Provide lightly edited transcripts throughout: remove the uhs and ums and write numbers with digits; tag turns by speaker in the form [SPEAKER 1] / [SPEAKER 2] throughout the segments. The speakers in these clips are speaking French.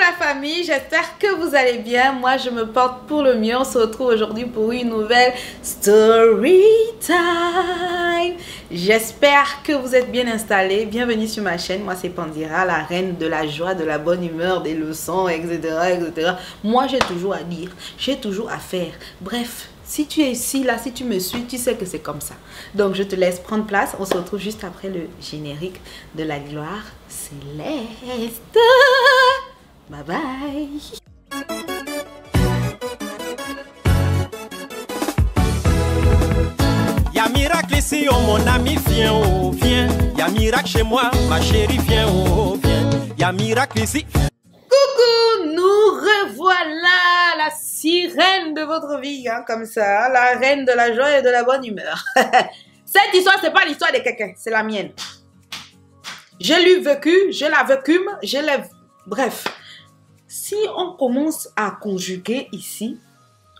[SPEAKER 1] la famille, j'espère que vous allez bien. Moi je me porte pour le mieux. On se retrouve aujourd'hui pour une nouvelle story time. J'espère que vous êtes bien installés. Bienvenue sur ma chaîne. Moi c'est Pandira, la reine de la joie, de la bonne humeur, des leçons, etc. etc. Moi j'ai toujours à dire, j'ai toujours à faire. Bref, si tu es ici, là, si tu me suis, tu sais que c'est comme ça. Donc je te laisse prendre place. On se retrouve juste après le générique de la gloire céleste. Bye bye.
[SPEAKER 2] Y'a miracle ici, oh mon ami, viens, oh viens. Y'a miracle chez moi, ma chérie, viens, oh viens. Y'a miracle ici.
[SPEAKER 1] Coucou, nous revoilà, la sirène de votre vie, hein, comme ça, la reine de la joie et de la bonne humeur. Cette histoire, c'est pas l'histoire de quelqu'un, c'est la mienne. Je l'ai vécu, je la vécume, je l'ai... Bref, si on commence à conjuguer ici,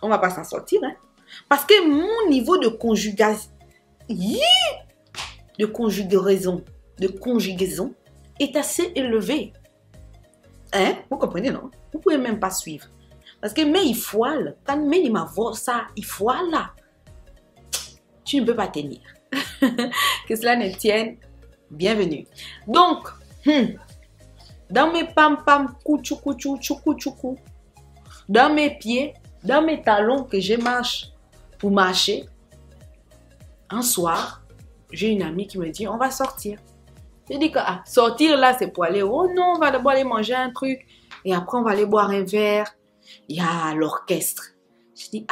[SPEAKER 1] on va pas s'en sortir, hein. Parce que mon niveau de conjugaison, de conjugaison est assez élevé. Hein? Vous comprenez, non? Vous pouvez même pas suivre. Parce que mais il foile, quand mais il m'a vu ça, il foile là. Tu ne peux pas tenir. Que cela ne tienne. Bienvenue. Donc, dans mes pam-pam, couchou, couchou, choukou, choukou, dans mes pieds, dans mes talons que je marche pour marcher, un soir, j'ai une amie qui me dit, on va sortir. Je dis que sortir là, c'est pour aller, oh non, on va d'abord aller manger un truc, et après on va aller boire un verre. Il y a l'orchestre. Je dis,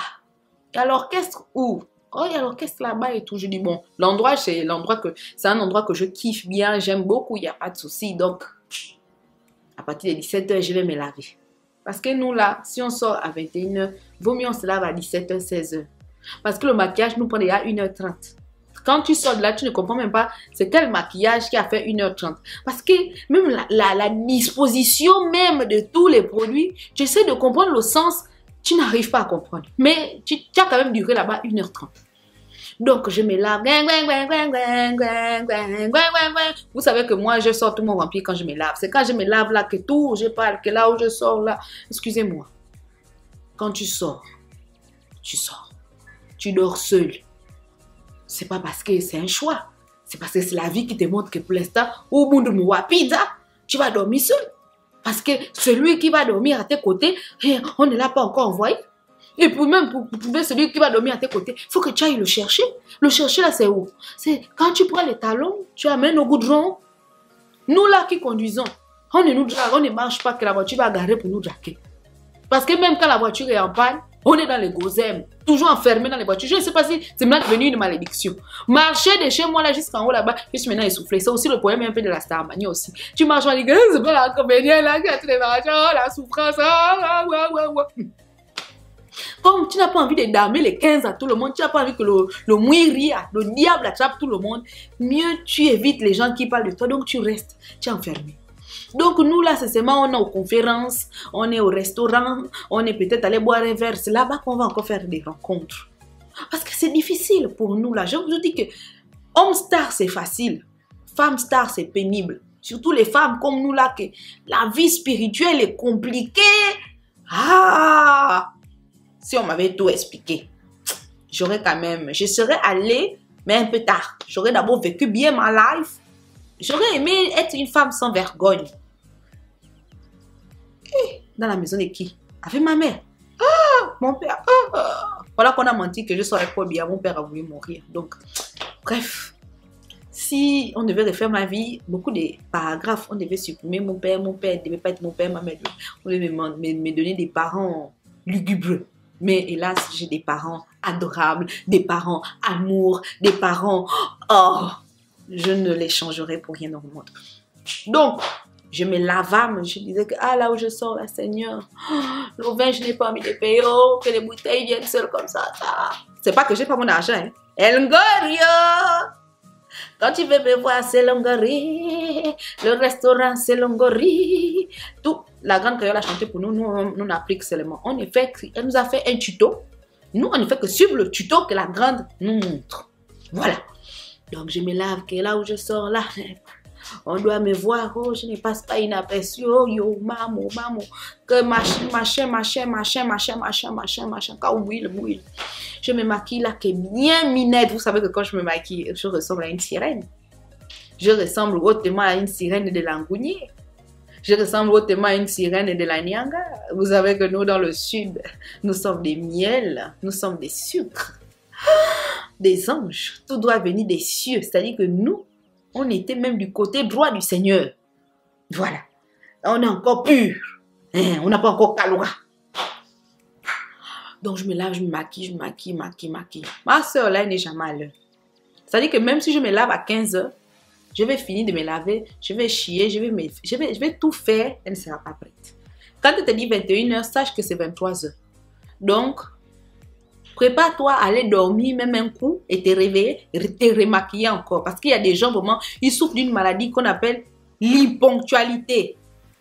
[SPEAKER 1] il y a l'orchestre où? Oh, il y a l'orchestre là-bas et tout. Je dis, bon, l'endroit, c'est un endroit que je kiffe bien, j'aime beaucoup, il n'y a pas de souci. Donc, à partir de 17 h, je vais me laver. Parce que nous, là, si on sort à 21 h, vaut mieux on se lave à 17 h, 16 h. Parce que le maquillage nous prend déjà 1 h 30. Quand tu sors de là, tu ne comprends même pas c'est quel maquillage qui a fait 1 h 30. Parce que même la disposition même de tous les produits, tu essaies de comprendre le sens, tu n'arrives pas à comprendre. Mais tu as quand même duré là-bas 1 h 30. Donc, je me lave. Vous savez que moi, je sors tout mon vampire quand je me lave. C'est quand je me lave là que tout, je parle, que là où je sors là. Excusez-moi. Quand tu sors, tu sors. Tu dors seul. C'est pas parce que c'est un choix. C'est parce que c'est la vie qui te montre que pour l'instant, au bout de moi, pizza, tu vas dormir seul. Parce que celui qui va dormir à tes côtés, on ne l'a pas encore envoyé. Et pour trouver celui qui va dormir à tes côtés, il faut que tu ailles le chercher. Le chercher là, c'est où? C'est quand tu prends les talons, tu amènes au goudron. Nous là qui conduisons, on ne marche pas que la voiture va garer pour nous draguer. Parce que même quand la voiture est en panne, on est dans les gozèmes, toujours enfermé dans les voitures. Je ne sais pas si c'est maintenant devenu une malédiction. Marcher de chez moi là jusqu'en haut là-bas, je suis maintenant essoufflée. C'est aussi le problème un peu de la Starmanie aussi. Tu marches, on dit que c'est pas la comédienne là qui a tous les machins, la souffrance. Comme tu n'as pas envie de damer les 15 à tout le monde, tu n'as pas envie que le mouiri, le diable attrape tout le monde, mieux tu évites les gens qui parlent de toi, donc tu restes, tu es enfermé. Donc nous là, c'est seulement on est aux conférences, on est au restaurant, on est peut-être allé boire un verre, c'est là-bas qu'on va encore faire des rencontres. Parce que c'est difficile pour nous là. Je vous dis que homme star c'est facile, femme star c'est pénible. Surtout les femmes comme nous là, que la vie spirituelle est compliquée. Si on m'avait tout expliqué, j'aurais quand même, je serais allée, mais un peu tard. J'aurais d'abord vécu bien ma life. J'aurais aimé être une femme sans vergogne. Dans la maison de qui? Avec ma mère. Mon père. Voilà qu'on a menti que je serais pas bien. Mon père a voulu mourir. Donc, bref. Si on devait refaire ma vie, beaucoup de paragraphes, on devait supprimer mon père ne devait pas être mon père, ma mère. On devait me donner des parents lugubres. Mais hélas, j'ai des parents adorables, des parents amour, des parents... Oh, je ne les changerai pour rien au monde. Donc, je me lavais, je disais que là où je sors, là, Seigneur, le vin, je n'ai pas envie de payer, que les bouteilles viennent seules comme ça. C'est pas que j'ai pas mon argent, hein. Elngorio! Quand tu veux me voir, c'est Longori. Le restaurant, c'est Longori. Tout, la grande créole a chanté pour nous, nous on applique seulement. Elle nous a fait un tuto. Nous, on ne fait que suivre le tuto que la grande nous montre. Voilà. Donc, je me lave, que là où je sors, là, On doit me voir, oh, je ne passe pas inaperçu, oh, yo, maman, que machin, quand bouille. Je me maquille là, qui est bien minette. Vous savez que quand je me maquille, je ressemble à une sirène. Je ressemble hautement à une sirène de l'Angounier. Je ressemble hautement à une sirène de la Nyanga. Vous savez que nous, dans le sud, nous sommes des miels, nous sommes des sucres, des anges. Tout doit venir des cieux. C'est-à-dire que nous, on était même du côté droit du Seigneur. Voilà. On est encore pur. On n'a pas encore caloura. Donc, je me lave, je me maquille, maquille. Ma soeur, là, elle n'est jamais à l'heure. C'est-à-dire que même si je me lave à 15 h, je vais finir de me laver, je vais chier, je vais tout faire, elle ne sera pas prête. Quand elle te dit 21 h, sache que c'est 23 h. Donc, prépare-toi à aller dormir même un coup et te réveiller, te remaquiller encore. Parce qu'il y a des gens, vraiment, ils souffrent d'une maladie qu'on appelle l'imponctualité.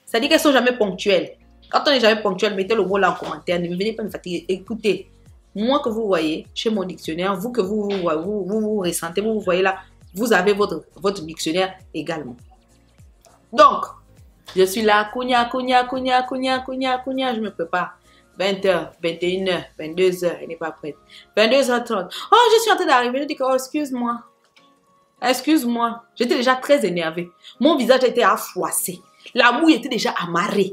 [SPEAKER 1] C'est-à-dire qu'elles ne sont jamais ponctuelles. Quand on n'est jamais ponctuel, mettez le mot là en commentaire. Ne me venez pas me fatiguer. Écoutez, moi que vous voyez chez mon dictionnaire, vous que vous ressentez, vous voyez là, vous avez votre dictionnaire également. Donc, je suis là, je me prépare. 20 h, 21 h, 22 h, elle n'est pas prête. 22 h 30. Oh, je suis en train d'arriver. Je dis que, oh, excuse-moi. Excuse-moi. J'étais déjà très énervée. Mon visage était affoissé. La mouille était déjà amarrée.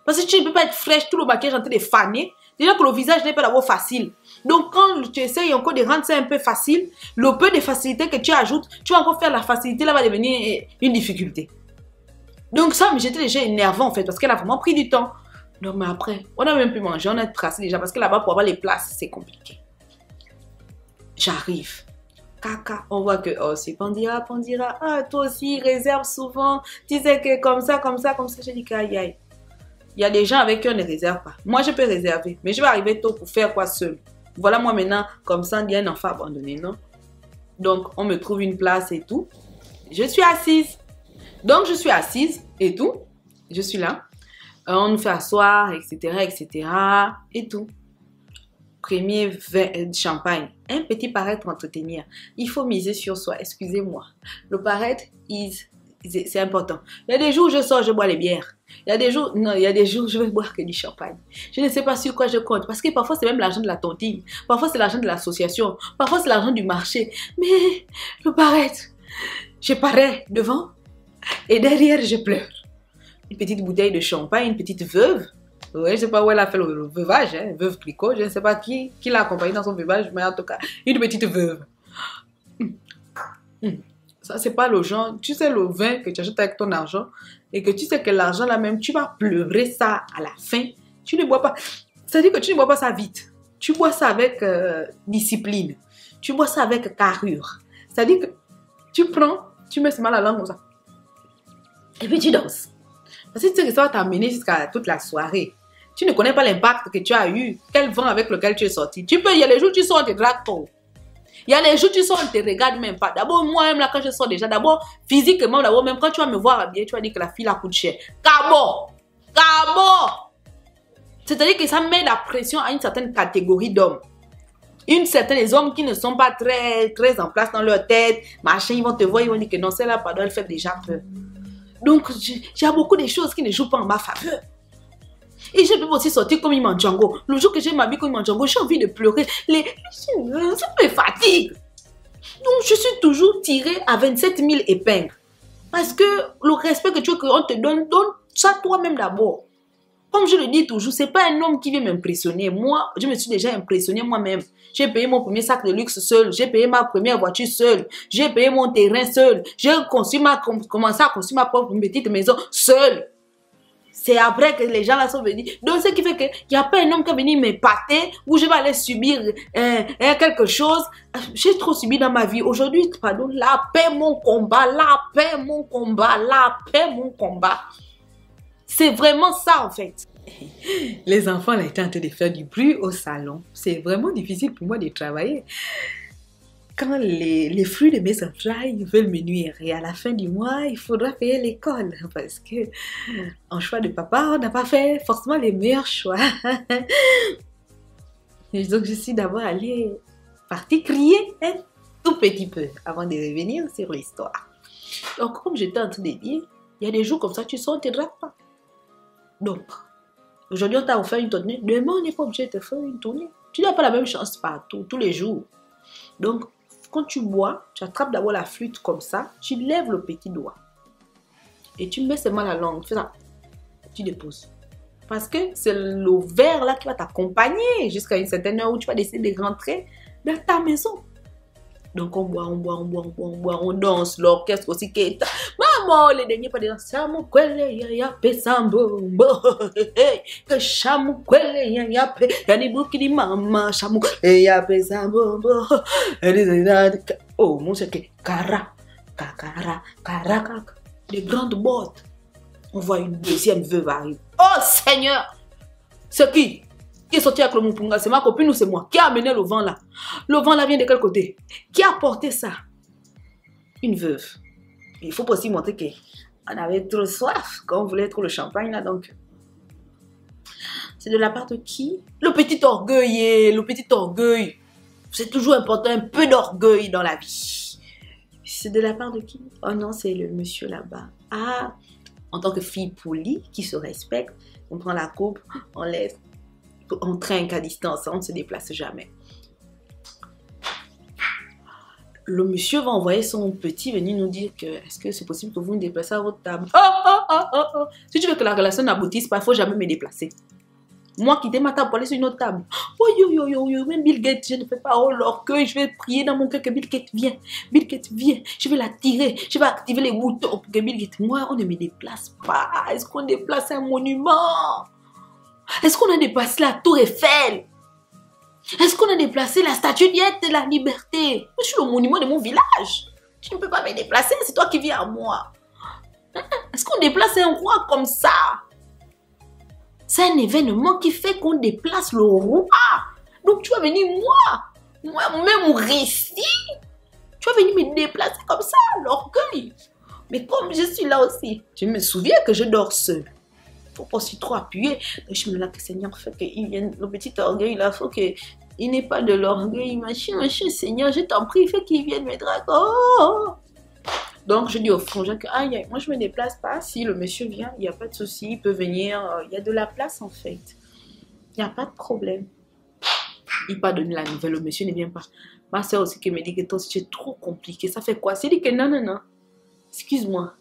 [SPEAKER 1] Parce que tu ne peux pas être fraîche, tout le maquillage en train de faner. Déjà que le visage n'est pas d'abord facile. Donc, quand tu essayes encore de rendre ça un peu facile, le peu de facilité que tu ajoutes, tu vas encore faire la facilité, là va devenir une difficulté. Donc ça, mais j'étais déjà énervant en fait, parce qu'elle a vraiment pris du temps. Non, mais après, on a même pu manger, on a tracé déjà, parce que là-bas, pour avoir les places, c'est compliqué. J'arrive. Caca, on voit que, oh, c'est Pandira, ah, toi aussi, réserve souvent. Tu sais que comme ça, j'ai dit qu'aïe, aïe. Il y a des gens avec qui on ne réserve pas. Moi, je peux réserver, mais je vais arriver tôt pour faire quoi seul. Voilà, moi maintenant, comme ça, il y a un enfant abandonné, non? Donc, on me trouve une place et tout. Je suis assise. Donc, je suis assise et tout. Je suis là. On nous fait asseoir, etc. Et tout. Premier vin, champagne. Un petit paraître pour entretenir. Il faut miser sur soi. Excusez-moi. Le paraître, c'est important. Il y a des jours où je sors, je bois les bières. Il y a des jours, non, il y a des jours où je vais boire que du champagne. Je ne sais pas sur quoi je compte. Parce que parfois, c'est même l'argent de la tontine. Parfois, c'est l'argent de l'association. Parfois, c'est l'argent du marché. Mais le paraître, je parais devant et derrière, je pleure. Une petite bouteille de champagne, une petite veuve. Ouais, je ne sais pas où elle a fait le veuvage, hein, veuve Clicquot. Je ne sais pas qui l'a accompagnée dans son veuvage, mais en tout cas, une petite veuve. Ça, c'est pas le genre. Tu sais, le vin que tu achètes avec ton argent et que tu sais que l'argent là même, tu vas pleurer ça à la fin. Tu ne bois pas. C'est-à-dire que tu ne bois pas ça vite. Tu bois ça avec discipline. Tu bois ça avec carrure. C'est-à-dire que tu prends, tu mets ce mal à la langue comme ça. Et puis tu danses. Parce que tu sais que ça va t'amener jusqu'à toute la soirée. Tu ne connais pas l'impact que tu as eu, quel vent avec lequel tu es sorti. Il y a les jours où tu sors, on te drague tôt. Il y a les jours où tu sors, on ne te regarde même pas. D'abord, moi-même, là, quand je sors déjà, d'abord, physiquement, d'abord, même quand tu vas me voir habillée, tu vas dire que la fille, la coûte cher. Cabo! C'est-à-dire que ça met la pression à une certaine catégorie d'hommes. Les hommes qui ne sont pas très en place dans leur tête, machin, ils vont te voir, ils vont dire que non, celle-là, pardon, elle fait déjà peur. Donc, il y a beaucoup de choses qui ne jouent pas en ma faveur. Et je peux aussi sortir comme Iman Django. Le jour que j'ai m'habillé comme Iman Django, j'ai envie de pleurer. Ça me fatigue. Donc, je suis toujours tirée à 27 000 épingles. Parce que le respect que tu veux qu'on te donne ça toi-même d'abord. Comme je le dis toujours, ce n'est pas un homme qui vient m'impressionner. Moi, je me suis déjà impressionnée moi-même. J'ai payé mon premier sac de luxe seul. J'ai payé ma première voiture seule. J'ai payé mon terrain seul. J'ai commencé à construire ma propre petite maison seule. C'est après que les gens là sont venus. Donc, ce qui fait qu'il n'y a pas un homme qui est venu m'épater où je vais aller subir quelque chose. J'ai trop subi dans ma vie. Aujourd'hui, pardon, la paix, mon combat. La paix, mon combat. La paix, mon combat. C'est vraiment ça, en fait. Les enfants là étaient en train de faire du bruit au salon. C'est vraiment difficile pour moi de travailler. Quand les fruits de mes entrailles veulent me nuire et à la fin du mois, il faudra payer l'école parce que en choix de papa, on n'a pas fait forcément les meilleurs choix. Et donc, je suis d'abord allée partir crier un tout petit peu avant de revenir sur l'histoire. Donc, comme j'étais en train de dire, il y a des jours comme ça, tu sors, on ne te drague pas. Donc, aujourd'hui, on t'a offert une tournée. Demain, on n'est pas obligé de te faire une tournée. Tu n'as pas la même chance partout, tous les jours. Donc, quand tu bois, tu attrapes d'abord la flûte comme ça, tu lèves le petit doigt. Et tu mets seulement la langue. Tu fais ça. Tu déposes. Parce que c'est le verre là qui va t'accompagner jusqu'à une certaine heure où tu vas décider de rentrer dans ta maison. Donc on boit, on danse, l'orchestre aussi qui est... Maman, les derniers pas de danse. Chamu kwele ya pesambo. Que chamu kwele ya pe. Yani buki di mama. Chamu ya pesambo. Oh, mon cher, cara. Des grandes bottes. On voit une deuxième veuve arriver. Oh Seigneur! C'est qui? Qui est sorti avec le moupunga? C'est ma copine ou c'est moi? Qui a amené le vent là? Le vent là vient de quel côté? Qui a porté ça? Une veuve. Il faut aussi montrer qu'on avait trop soif quand on voulait trop le champagne là, donc. C'est de la part de qui? Le petit orgueil, le petit orgueil. C'est toujours important, un peu d'orgueil dans la vie. C'est de la part de qui? Oh non, c'est le monsieur là-bas. Ah, en tant que fille polie, qui se respecte, on prend la coupe, on laisse, on trinque à distance, on ne se déplace jamais. Le monsieur va envoyer son petit venir nous dire que est-ce que c'est possible que vous me déplacez à votre table? Oh. Si tu veux que la relation n'aboutisse pas, il ne faut jamais me déplacer. Moi, quitter ma table pour aller sur une autre table. Oh, yo, même Bill Gates, je ne fais pas l'orgueil, je vais prier dans mon cœur que Bill Gates vienne. Bill Gates vient, je vais l'attirer, je vais activer les boutons pour que Bill Gates... Moi, on ne me déplace pas. Est-ce qu'on déplace un monument? Est-ce qu'on a déplacé la tour Eiffel? Est-ce qu'on a déplacé la statue de la liberté? Je suis le monument de mon village. Tu ne peux pas me déplacer, c'est toi qui viens à moi. Est-ce qu'on déplace un roi comme ça? C'est un événement qui fait qu'on déplace le roi. Donc tu vas venir moi-même récit. Tu vas venir me déplacer comme ça, l'orgueil. Mais comme je suis là aussi, je me souviens que je dors seul. Il ne faut pas aussi trop appuyer. Donc je me dis que Seigneur fait qu'il vienne, le petit orgueil là, il faut qu'il n'ait pas de l'orgueil, machin, Seigneur, je t'en prie, fais qu'il vienne me draguer. Oh. Donc, je dis au frangin que, aïe, moi, je ne me déplace pas. Si le monsieur vient, il n'y a pas de souci. Il peut venir. Il y a de la place, en fait. Il n'y a pas de problème. Il n'a pas donné la nouvelle. Le monsieur ne vient pas. Ma soeur aussi qui me dit que toi, c'est trop compliqué. Ça fait quoi? C'est dit que non. Excuse-moi.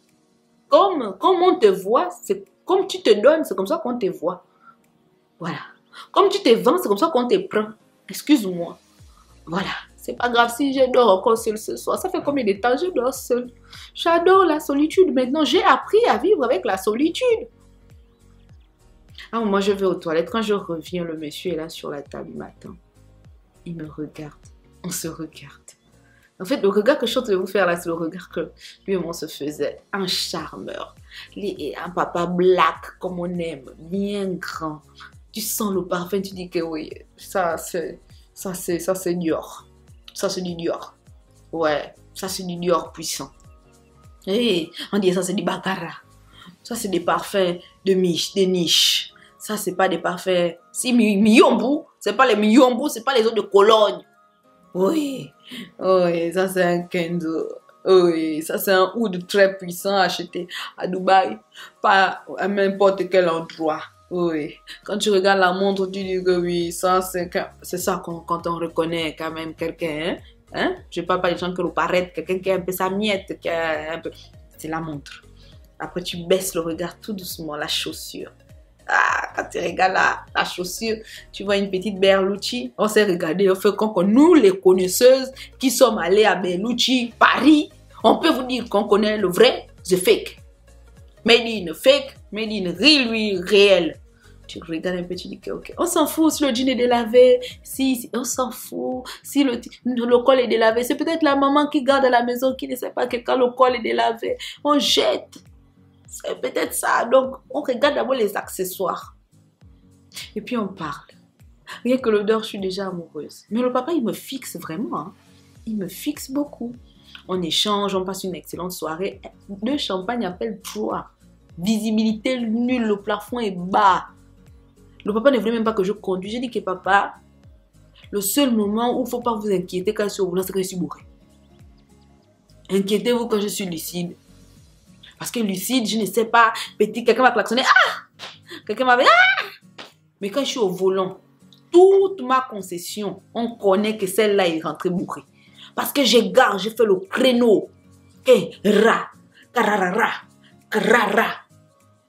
[SPEAKER 1] Comme on te voit, c'est comme tu te donnes, c'est comme ça qu'on te voit. Voilà. Comme tu te vends, c'est comme ça qu'on te prend. Excuse-moi. Voilà. C'est pas grave si je dors encore seul ce soir. Ça fait combien de temps je dors seul? J'adore la solitude. Maintenant, j'ai appris à vivre avec la solitude. Ah, moi, je vais aux toilettes. Quand je reviens, le monsieur est là sur la table, il m'attend. Il me regarde. On se regarde. En fait, le regard que je suis en train de vous faire là, c'est le regard que lui et moi on se faisait. Un charmeur. Un papa black, comme on aime. Bien grand. Tu sens le parfum, tu dis que oui, ça c'est Dior. Ça, c'est du Dior. Ouais, ça, c'est du Dior puissant. Et on dit ça, c'est du Baccarat. Ça, c'est des parfums de niche. Ça, c'est pas des parfums... Si Miyombo, c'est pas les Miyombo, c'est pas les autres de Cologne. Oui, ça, c'est un Kenzo. Oui, ça, c'est un oud très puissant acheté à Dubaï. Pas à n'importe quel endroit. Oui, quand tu regardes la montre, tu dis que oui, ça c'est ça quand on reconnaît quand même quelqu'un. Hein? Je ne parle pas des gens qui nous paraissent, quelqu'un qui a un peu sa miette, qui a un peu... C'est la montre. Après, tu baisses le regard tout doucement, la chaussure. Ah, quand tu regardes la chaussure, tu vois une petite Berlucci. On s'est regardé, on fait comme nous, les connaisseuses qui sommes allées à Berlucci, Paris, on peut vous dire qu'on connaît le vrai, the fake. Made in fake, made in real, réel. Tu regardes un peu, tu dis que ok. On s'en fout si le jean est délavé, si on s'en fout si le col est délavé. C'est peut-être la maman qui garde à la maison qui ne sait pas que quand le col est délavé, on jette. C'est peut-être ça. Donc, on regarde d'abord les accessoires. Et puis, on parle. Rien que l'odeur, je suis déjà amoureuse. Mais le papa, il me fixe vraiment. Hein. Il me fixe beaucoup. On échange, on passe une excellente soirée. 2 champagnes appellent 3. Visibilité nulle, le plafond est bas. Le papa ne voulait même pas que je conduise. J'ai dit que papa, le seul moment où il ne faut pas vous inquiéter quand je suis au volant, c'est quand je suis bourré. Inquiétez-vous quand je suis lucide. Parce que lucide, je ne sais pas, petit, quelqu'un va klaxonner. Ah! Quelqu'un va dire ah! Mais quand je suis au volant, toute ma concession, on connaît que celle-là est rentrée bourrée. Parce que j'égare, j'ai fait le créneau. Et ra, kararara, karara.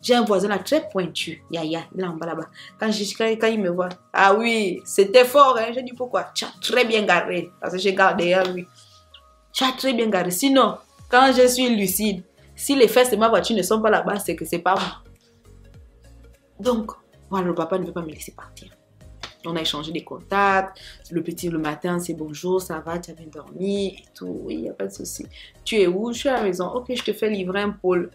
[SPEAKER 1] J'ai un voisin là très pointu. Yaya, il est en bas là-bas. Quand il me voit, ah oui, c'était fort. Hein? Je dis pourquoi? Tu as très bien garé. Parce que j'ai gardé derrière lui. Tu as très bien garé. Sinon, quand je suis lucide, si les fesses de ma voiture ne sont pas là-bas, c'est que c'est pas moi. Donc, voilà, le papa ne veut pas me laisser partir. On a échangé des contacts. Le petit, le matin, c'est bonjour, ça va, tu as bien dormi et tout. Oui, il n'y a pas de souci. Tu es où? Je suis à la maison. Ok, je te fais livrer un pôle.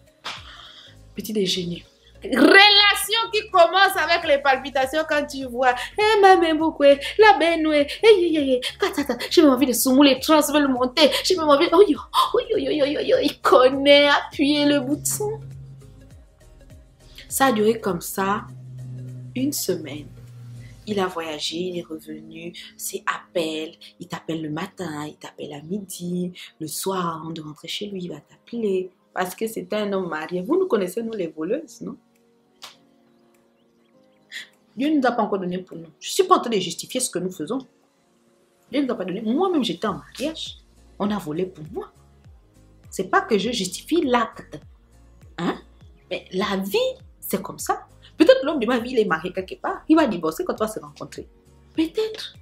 [SPEAKER 1] Petit déjeuner. Relation qui commence avec les palpitations quand tu vois. Eh, maman, beaucoup. La benoué. J'ai même envie de soumoule les trans veulent monter. J'ai même envie. Il connaît appuyer le bouton. Ça a duré comme ça 1 semaine. Il a voyagé, il est revenu, c'est appel, il t'appelle le matin, il t'appelle à midi, le soir, avant de rentrer chez lui, il va t'appeler, parce que c'est un homme marié. Vous nous connaissez, nous, les voleuses, non? Dieu ne nous a pas encore donné pour nous. Je ne suis pas en train de justifier ce que nous faisons. Dieu ne nous a pas donné. Moi-même, j'étais en mariage. On a volé pour moi. C'est pas que je justifie l'acte. Hein? Mais la vie, c'est comme ça. Peut-être l'homme de ma vie, il est marié quelque part. Il va divorcer quand on va se rencontrer. Peut-être.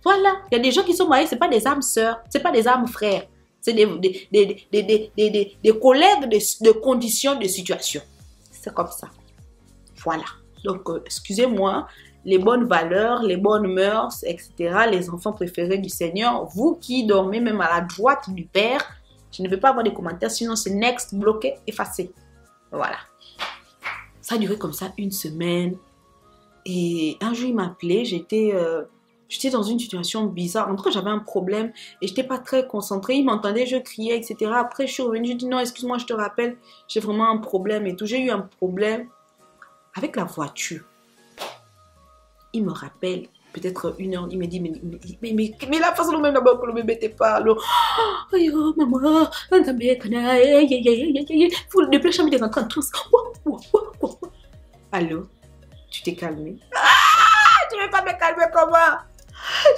[SPEAKER 1] Voilà. Il y a des gens qui sont mariés, ce n'est pas des âmes sœurs. Ce n'est pas des âmes frères. C'est des collègues de conditions, de situation. C'est comme ça. Voilà. Donc, excusez-moi, les bonnes valeurs, les bonnes mœurs, etc., les enfants préférés du Seigneur, vous qui dormez même à la droite du Père, je ne veux pas avoir des commentaires, sinon c'est next, bloqué, effacé. Voilà. Ça a duré comme ça 1 semaine. Et un jour, il m'a appelé. J'étais dans une situation bizarre. En tout cas, j'avais un problème et je n'étais pas très concentrée. Il m'entendait, je criais, etc. Après, je suis revenue. Je dis non, excuse-moi, je te rappelle. J'ai vraiment un problème et tout. J'ai eu un problème avec la voiture. Il me rappelle, peut-être 1 heure. Il me dit, mais la façon dont même d'abord que le bébé te parle. Oh, maman. Depuis la chambre, il est rentré en transe. Allô, tu t'es calmé? Ah, tu ne veux pas me calmer comment?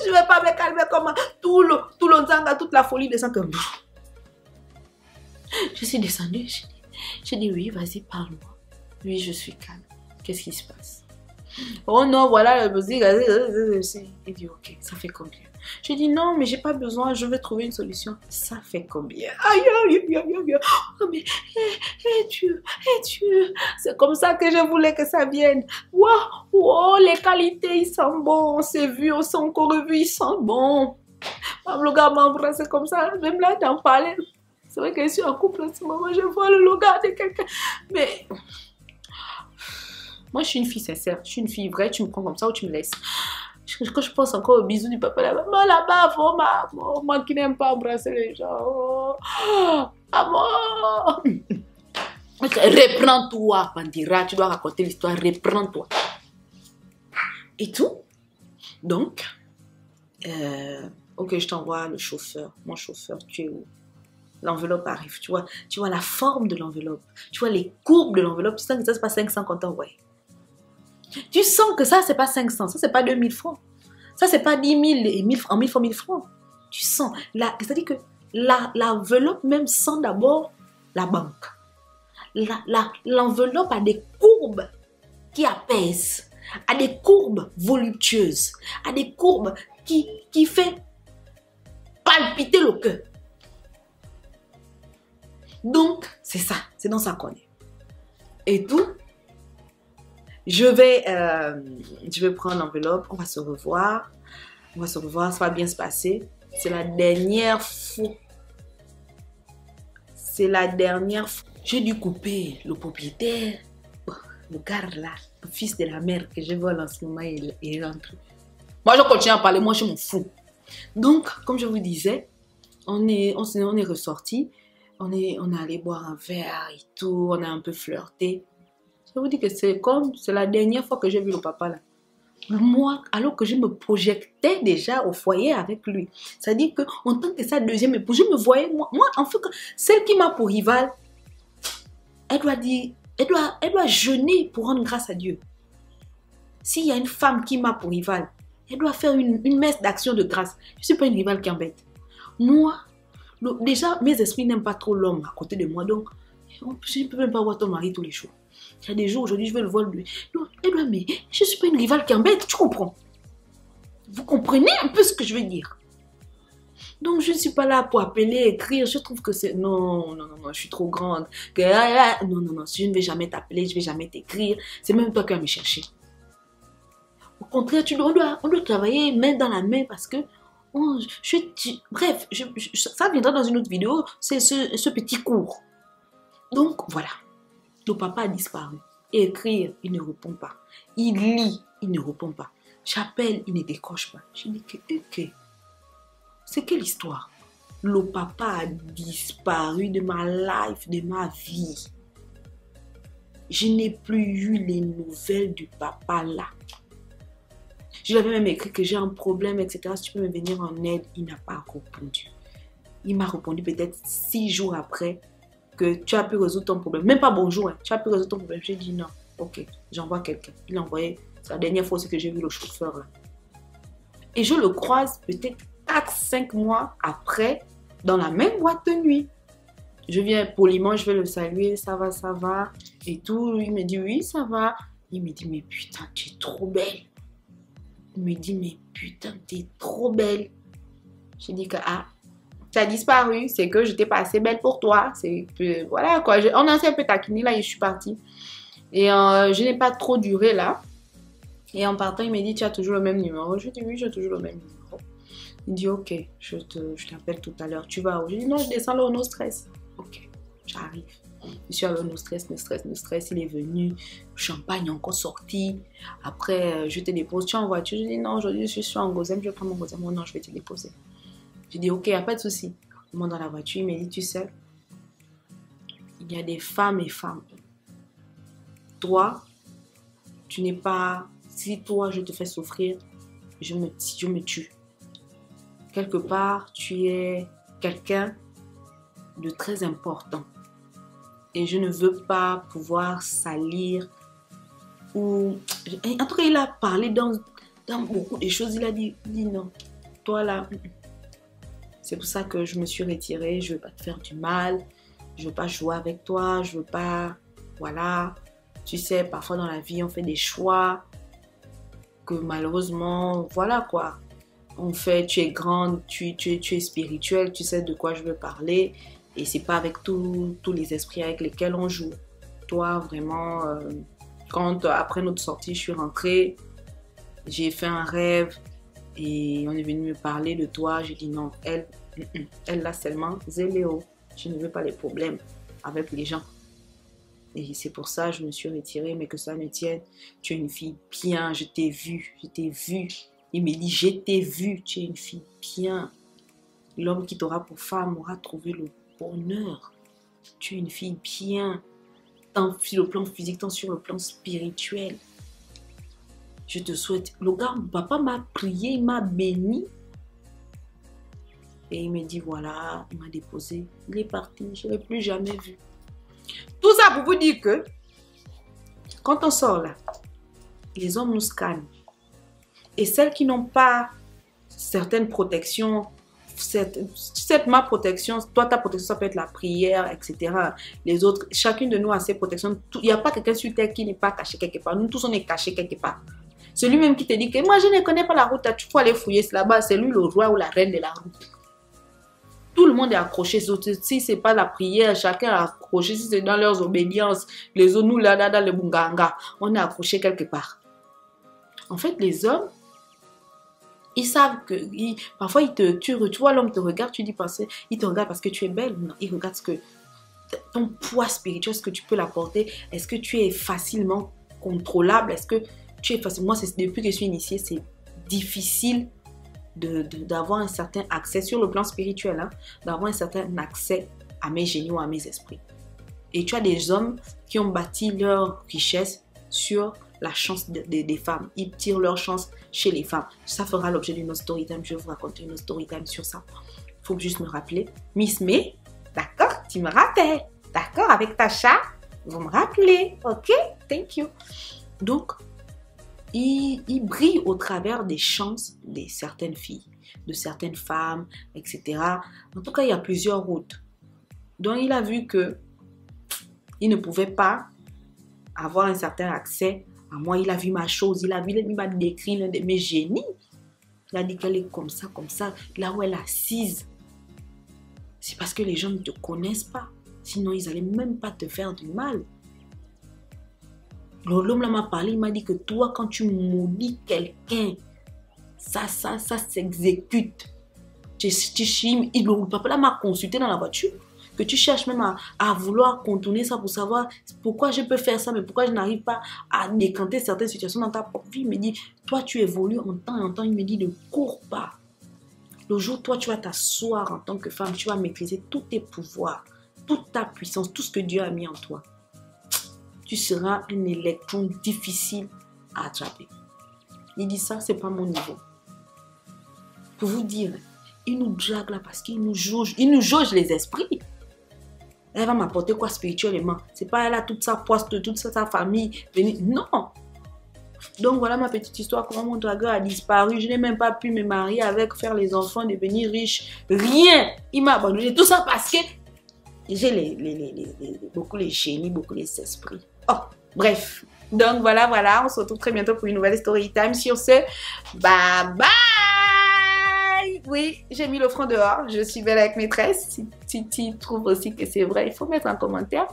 [SPEAKER 1] Je ne vais pas me calmer comment? Tout le zanga, toute la folie descend comme... Je suis descendue, j'ai dit oui, vas-y, parle-moi. Oui, je suis calme. Qu'est-ce qui se passe? Oh non, voilà la musique. Il dit ok, ça fait combien? J'ai dit non, mais j'ai pas besoin, je vais trouver une solution. Ça fait combien? Aïe, aïe, aïe, aïe, aïe. Oh, mais, Dieu, Dieu. C'est comme ça que je voulais que ça vienne. Wow, wow, les qualités, ils sont bons. On s'est vu, on s'est encore revu, ils sont bons. Le gars m'a embrassé comme ça, même là, d'en parler. C'est vrai que je suis en couple en ce moment, je vois le logo de quelqu'un. Mais moi, je suis une fille sincère, je suis une fille vraie, tu me prends comme ça ou tu me laisses. Quand je pense encore au bisou du papa là-bas, moi qui n'aime pas embrasser les gens. Oh, amour. Reprends-toi, Pandira, tu dois raconter l'histoire, reprends-toi. Et tout. Donc, ok, je t'envoie le chauffeur, mon chauffeur, tu es où? L'enveloppe arrive, tu vois la forme de l'enveloppe, tu vois les courbes de l'enveloppe, tu sens que ça, c'est pas 500 qu'on t'envoie. Tu sens que ça, c'est pas 500, ça, c'est pas 2000 francs. Ça, c'est pas 10 000 et 1000 francs, 1000 francs. Tu sens, c'est-à-dire que l'enveloppe même sent d'abord la banque. L'enveloppe a des courbes qui apaisent, a des courbes voluptueuses, a des courbes qui fait palpiter le cœur. Donc, c'est ça, c'est dans ça qu'on est. Et tout, je vais prendre l'enveloppe, on va se revoir, ça va bien se passer. C'est la dernière fois. J'ai dû couper le propriétaire, le gars là, le fils de la mère que je vois en ce moment, il est rentré. Moi, je continue à parler, moi, je m'en fous. Donc, comme je vous disais, on est ressortis. On est allé boire un verre et tout, on a un peu flirté. Je vous dis que c'est la dernière fois que j'ai vu le papa là. moi, alors que je me projetais déjà au foyer avec lui. C'est-à-dire qu'en tant que sa deuxième épouse, je me voyais, moi en fait, celle qui m'a pour rivale, elle doit dire, elle doit jeûner pour rendre grâce à Dieu. S'il y a une femme qui m'a pour rivale, elle doit faire une messe d'action de grâce. Je ne suis pas une rivale qui embête. Moi, déjà, mes esprits n'aiment pas trop l'homme à côté de moi. Donc, je ne peux même pas voir ton mari tous les jours. Il y a des jours, aujourd'hui, je vais le voir lui. Donc, elle doit, mais je ne suis pas une rivale qui embête. Tu comprends? Vous comprenez un peu ce que je veux dire? Donc, je ne suis pas là pour appeler, écrire. Je trouve que c'est... Non, je suis trop grande. Non, je ne vais jamais t'appeler, je ne vais jamais t'écrire. C'est même toi qui vas me chercher. Au contraire, on doit travailler main dans la main parce que... bref, ça viendra dans une autre vidéo. C'est ce petit cours. Donc, voilà. Le papa a disparu. Écrire, il ne répond pas. Il lit, il ne répond pas. J'appelle, il ne décroche pas. Je dis que... C'est quelle histoire? Le papa a disparu de ma life, de ma vie. Je n'ai plus eu les nouvelles du papa là. Je lui avais même écrit que j'ai un problème, etc. Si tu peux me venir en aide, il n'a pas répondu. Il m'a répondu peut-être 6 jours après que tu as pu résoudre ton problème. Même pas bonjour, hein. Tu as pu résoudre ton problème. J'ai dit non, ok, j'envoie quelqu'un. Il a envoyé, c'est la dernière fois aussi que j'ai vu le chauffeur là. Et je le croise peut-être 4-5 mois après dans la même boîte de nuit. Je viens poliment, je vais le saluer, ça va, et tout. Il me dit oui, ça va. Il me dit mais putain, tu es trop belle. Il me dit mais putain, tu es trop belle. J'ai dit que tu as disparu, c'est que je n'étais pas assez belle pour toi. C'est que voilà quoi, on a un peu taquiné là et je suis partie. Et je n'ai pas trop duré là. Et en partant, il me dit tu as toujours le même numéro. Je dis oui, j'ai toujours le même numéro. Il dit ok, je t'appelle tout à l'heure. Tu vas où? Je dis non, je descends là au no stress. Ok, j'arrive. Je suis allée au no stress. Il est venu. Le champagne est encore sorti. Après, je te dépose. Tu es en voiture? Je dis non, aujourd'hui je suis en Gozem. Je vais prendre mon Gozem. Non, je vais te déposer. Je dis ok, il n'y a pas de souci. On monte dans la voiture. Il me dit tu sais, il y a des femmes et femmes. Toi, tu n'es pas... Si toi, je te fais souffrir, je me tue. Quelque part, tu es quelqu'un de très important. Et je ne veux pas pouvoir salir ou... En tout cas, il a parlé dans beaucoup de choses. Il a dit non, toi là... C'est pour ça que je me suis retirée. Je ne veux pas te faire du mal. Je ne veux pas jouer avec toi. Je ne veux pas... Voilà. Tu sais, parfois dans la vie, on fait des choix que malheureusement, voilà quoi. On fait, tu es grande, tu es spirituelle, tu sais de quoi je veux parler. Et c'est pas avec tous les esprits avec lesquels on joue. Toi, vraiment, quand après notre sortie, je suis rentrée, j'ai fait un rêve et on est venu me parler de toi. J'ai dit non, elle là seulement, zéléo. Je ne veux pas les problèmes avec les gens. Et c'est pour ça que je me suis retirée, mais que ça ne tienne. Tu es une fille bien, je t'ai vue. Il me dit, je t'ai vue, tu es une fille bien. L'homme qui t'aura pour femme aura trouvé le bonheur. Tu es une fille bien, tant sur le plan physique, tant sur le plan spirituel. Je te souhaite. Le gars, papa m'a prié, il m'a béni. Et il me dit, voilà, il m'a déposé. Il est parti, je ne l'ai plus jamais vu. Tout ça pour vous dire que quand on sort là, les hommes nous scannent. Et celles qui n'ont pas certaines protections, ma protection, toi ta protection ça peut être la prière, etc. Les autres, chacune de nous a ses protections. Il n'y a pas quelqu'un sur terre qui n'est pas caché quelque part. Nous tous on est cachés quelque part. Celui même qui te dit que moi je ne connais pas la route, tu peux aller fouiller là-bas, c'est lui le roi ou la reine de la route. Tout le monde est accroché. Si ce n'est pas la prière, chacun est accroché. Si c'est dans leurs obédiences, les autres, nous, là, dans le bunganga, on est accroché quelque part. En fait, les hommes, ils savent que... parfois, tu vois, l'homme te regarde, tu dis, il te regarde parce que tu es belle. Non, il regarde ton poids spirituel, est-ce que tu peux l'apporter? Est-ce que tu es facilement contrôlable? Est-ce que tu es facilement... Moi, depuis que je suis initiée, c'est difficile d'avoir un certain accès sur le plan spirituel, hein, d'avoir un certain accès à mes génies ou à mes esprits. Et tu as des hommes qui ont bâti leur richesse sur la chance des femmes. Ils tirent leur chance chez les femmes. Ça fera l'objet d'une story time. Je vais vous raconter une story time sur ça. Il faut juste me rappeler. Miss May, d'accord, tu me rappelles. D'accord, avec Tasha, vous me rappelez. Ok, thank you. Donc, il brille au travers des chances de certaines filles, de certaines femmes, etc. En tout cas, il y a plusieurs routes. Donc, il a vu que il ne pouvait pas avoir un certain accès à moi. Il a vu ma chose, il m'a décrit l'un de mes génies. Il a dit qu'elle est comme ça, là où elle est assise. C'est parce que les gens ne te connaissent pas. Sinon, ils n'allaient même pas te faire du mal. L'homme là m'a parlé, il m'a dit que toi, quand tu maudis quelqu'un, ça s'exécute. Le papa là m'a consulté dans la voiture, que tu cherches même à vouloir contourner ça pour savoir pourquoi je peux faire ça, mais pourquoi je n'arrive pas à décanter certaines situations dans ta propre vie. Il me dit, toi tu évolues en temps et en temps. Il me dit, ne cours pas. Le jour où toi tu vas t'asseoir en tant que femme, tu vas maîtriser tous tes pouvoirs, toute ta puissance, tout ce que Dieu a mis en toi. Tu seras un électron difficile à attraper. Il dit ça, c'est pas mon niveau. Pour vous dire, il nous drague là parce qu'il nous jauge les esprits. Elle va m'apporter quoi spirituellement? C'est pas elle a toute sa poste, toute sa famille. Non. Donc voilà ma petite histoire, comment mon dragueur a disparu. Je n'ai même pas pu me marier avec, faire les enfants, devenir riche. Rien. Il m'a abandonné. Tout ça parce que j'ai beaucoup les génies, beaucoup les esprits. Oh, bref. Donc voilà. On se retrouve très bientôt pour une nouvelle story time. Sur ce, bye bye. Oui, j'ai mis le front dehors. Je suis belle avec maîtresse. Si tu trouves aussi que c'est vrai, il faut mettre un commentaire.